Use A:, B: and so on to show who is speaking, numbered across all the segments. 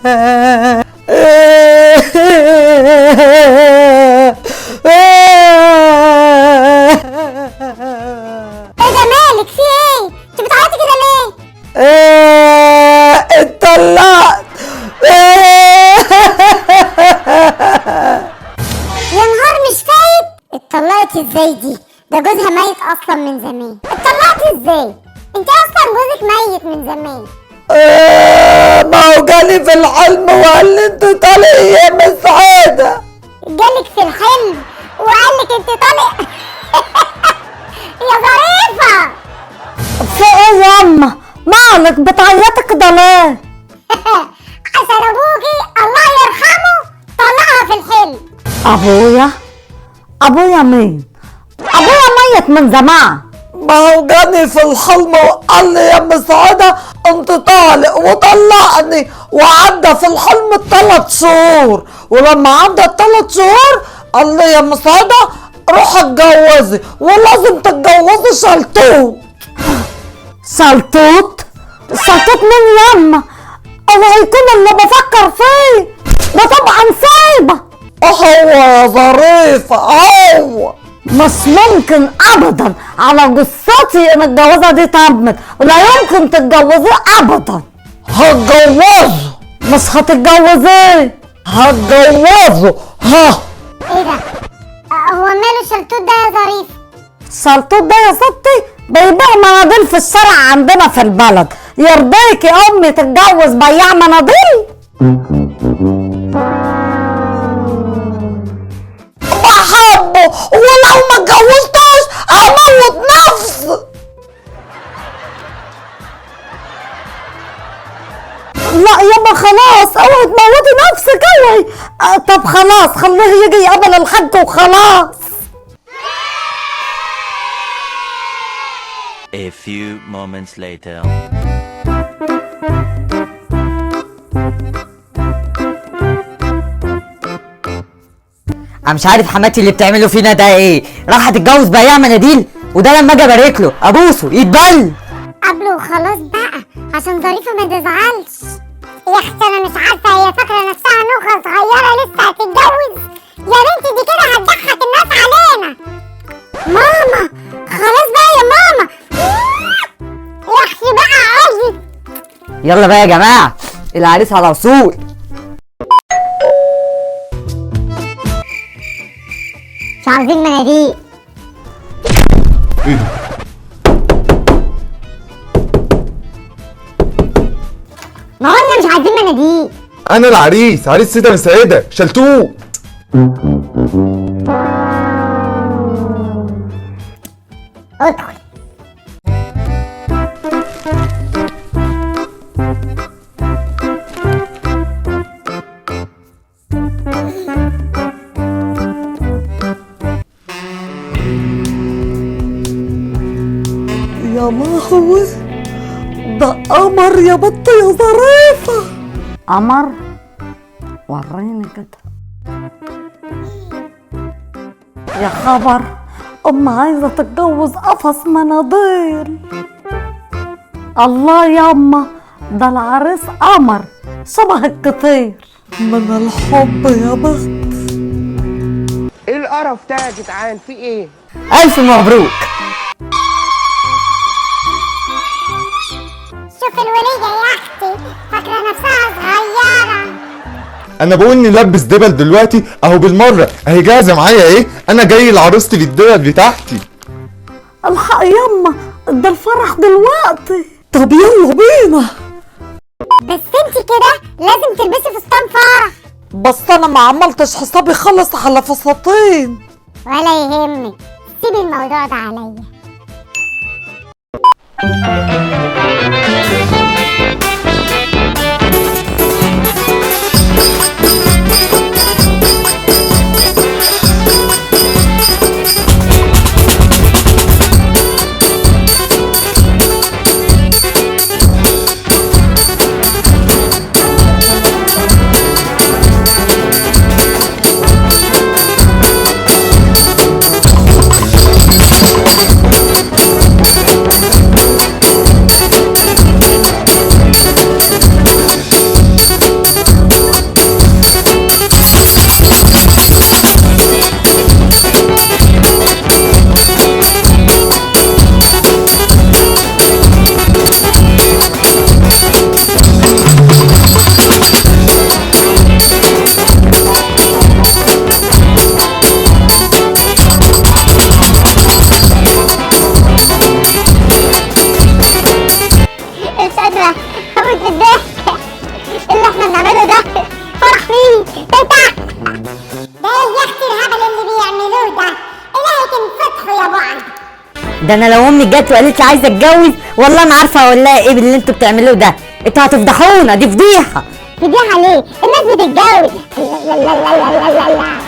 A: ده مالك في ايه؟ انت بتعيطي كده ليه؟
B: اتطلقت.
A: يا نهار مش فايت. اتطلقت ازاي دي؟ ده جوزها ميت اصلا من زمان. اتطلقت ازاي؟ انت اصلا جوزك ميت من زمان.
B: ما هو جالي في الحلم وقال لي انت طالق يا مسعدة.
A: جالك في الحلم وقال لك انت طالق؟ يا ظريفة.
C: في ايه ياما؟ مالك بتعيطي كده ليه؟
A: عشان ابوكي الله يرحمه طلقها في الحلم.
C: ابويا مين؟ ابويا ميت من زمان.
B: ما هو جاني في الحلم وقال لي يا مسعدة انت طالق وطلقني، وعدى في الحلم 3 شهور، ولما عدى 3 شهور قال لي يا مسعدة روح اتجوزي ولازم تتجوزي شلتوت.
C: شلتوت مين ياما؟ هو هيكون اللي بفكر فيه ده طبعا سايبه.
B: هو يا ظريفة هو
C: مش ممكن ابدا على جثتي ان الجوازه دي تمت، ولا يمكن تتجوزيه ابدا.
B: هتجوزه.
C: مش هتتجوزيه.
B: هتجوزه. ها
A: ايه ده؟ هو ماله الشلتوت ده يا ظريف؟
C: الشلتوت ده يا ستي بيبيع مناديل في الشارع عندنا في البلد. يرضيك يا امي تتجوز بياع مناديل؟
B: بحبه ولو ما اتجوزتوش هموت نفسي.
C: لا يابا خلاص اوعي تموتي نفسك اوعي. طب خلاص خليه يجي يقابل الحاج وخلاص.
D: A few moments later.
E: انا مش عارف حماتي اللي بتعمله فينا ده ايه. راح تتجوز بياع مناديل، وده لما اجي ابارك له ابوسه يتبل.
A: قبله وخلاص بقى عشان ظريفة ما تزعلش. يا اختي انا مش عارفة هي فاكرة نفسها نوخة صغيرة لسه هتتجوز. يا بنتي دي كده هتضحك الناس علينا. ماما خلاص بقى يا ماما. يا اختي بقى عايزك.
E: يلا بقى يا جماعه العريس على وصول.
A: مش عاوزين مناديل.
F: ايه ده؟
A: ما قلنا مش عايزين مناديل.
F: انا العريس، عريس سيدة مسعدة شلتوت.
A: ادخل.
B: يا لهوي ده قمر يا بط يا ظريفة.
C: قمر وريني كده. يا خبر عايزة تتجوز قفص مناديل. الله ياما ده العريس قمر شبهك كتير.
B: من الحب يا بخت.
G: ايه القرف ده يا جدعان؟ في ايه؟
E: الف مبروك.
A: شوف الولية يا اختي فاكرة نفسها صغيرة.
F: انا بقول نلبس دبل دلوقتي اهو بالمرة، اهي جاهزة معايا ايه؟ انا جاي لعروستي بالدبل بتاعتي.
C: الحق ياما ده الفرح دلوقتي.
B: طب يلا بينا.
A: بس انت كده لازم تلبسي فستان فرح.
B: بس انا ما عملتش حسابي خالص على فساتين.
A: ولا يهمك سيبي الموضوع ده عليا. اللي احنا بنعمله ده فرح مين؟ ده يا اختي الهبل اللي بيعملوه ده، الهي تنفتحوا يا بعض.
C: ده انا لو امي جت وقالت لي عايزه اتجوز والله ما عارفه اقول لها ايه باللي انتوا بتعملوه ده. انتوا هتفضحونا، دي فضيحه.
A: فضيحة ليه؟ الناس بتتجوز. لا لا لا لا لا لا لا.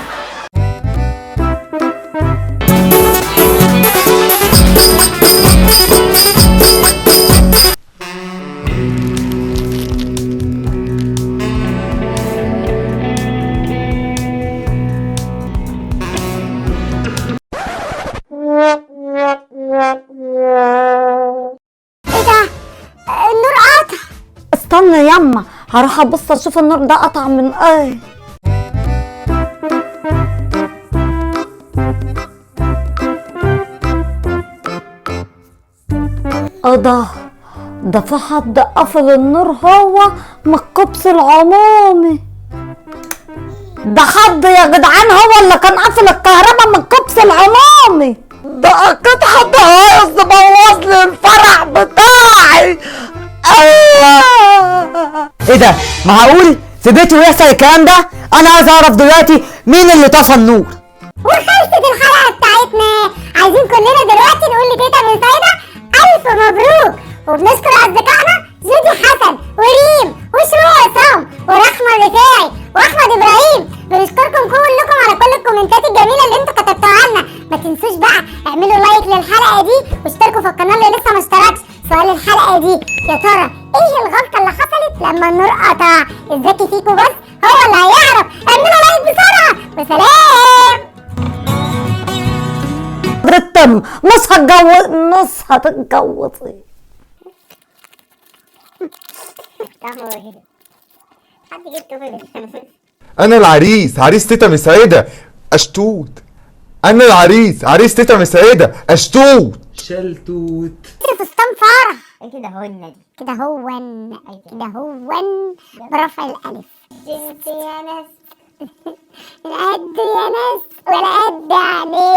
A: ايه ده؟ النور قطع.
C: استنى ياما هروح ابص اشوف النور ده قطع من ايه. ده في حد قفل النور هو من الكبس العمومي. ده حد يا جدعان هو اللي كان قافل الكهرباء من الكبس العمومي.
B: ده اكيد حد عايز يبوظ لي الفرح بتاعي.
E: ايه ده؟ معقول في بيتي ويحصل الكلام ده؟ انا عايز اعرف دلوقتي مين اللي طفى النور.
A: وخلصت الحلقة بتاعتنا. عايزين كلنا دلوقتي نقول لتيتا من سايدة ألف مبروك، وبنشكر أصدقائنا جودي حسن وريم وشروق عصام ورحمة رفاعي وأحمد إبراهيم. بنشكركم كلكم على كل الكومنتات الجميلة اللي انتوا كتبتوها لنا. ما تنسوش بقى اعملوا لايك للحلقة دي واشتركوا في القناة اللي لسه ما اشتركش. سؤال الحلقة دي يا ترى ايه الغلطة اللي حصلت لما النور قطع؟ الذكي فيكم بس هو اللي هيعرف. اعملوا لايك بسرعة وسلام.
C: حضرتك نص هتتجوزي.
A: حد جبته
F: انا العريس، عريس تيتا مسعدة اشتوت. انا العريس، عريس تيتا مسعدة اشتوت.
H: شلتوت.
A: فستان فرح. كده هون برفع الألف. جنت يا ناس القد يا ناس ولا قد عليك.